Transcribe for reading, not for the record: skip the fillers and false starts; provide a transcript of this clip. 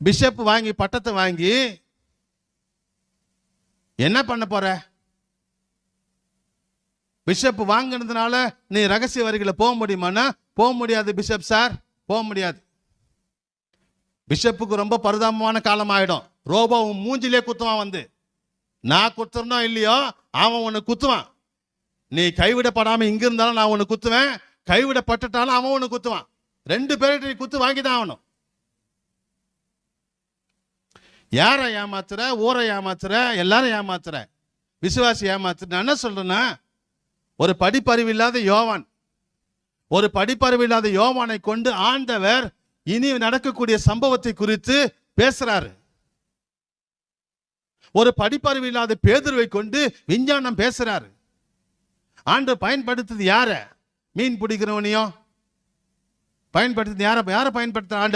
Bishop வாங்கி பட்டத்தை வாங்கி என்ன பண்ண போற? பிஷப் வாங்கினதுனால நீ ரகசிய வரிகளை போக முடியுமானா போக முடியாது. பிஷப் சார் போக முடியாது. பிஷப்புக்கு ரொம்ப பரிதாபமான காலம் ஆயிடும். ரோபோ உன் மூஞ்சிலே குத்துவான். வந்து நான் குத்துறனோ இல்லையோ அவன் உன்னை குத்துவான். நீ கைவிடப்படாம இங்க இருந்தாலும் நான் உன்னை குத்துவேன், கைவிடப்பட்டுட்டாலும் அவன் உன்னை குத்துவான். 2 பேர்கிட்ட நீ குத்து வாங்கி தான் ஆகணும். யாரை ஏமாத்துற? ஊரை ஏமாத்துற, எல்லாரும் ஏமாத்துற, விசுவாசி ஏமாத்துற. நான் என்ன சொல்றேன்னா, ஒரு படிப்பறிவு இல்லாத யோவான், ஒரு படிப்பறிவு இல்லாத யோவானை கொண்டு ஆண்டவர் இனி நடக்கக்கூடிய சம்பவத்தை குறித்து பேசுறாரு. ஒரு படிப்பறிவு இல்லாத பேதுருவை கொண்டு விஞ்ஞானம் பேசுறாரு. ஆண்டவர் பயன்படுத்துது யார? மீன் பிடிக்கிறவனையும் பயன்படுத்துது. யாரை பயன்படுத்த?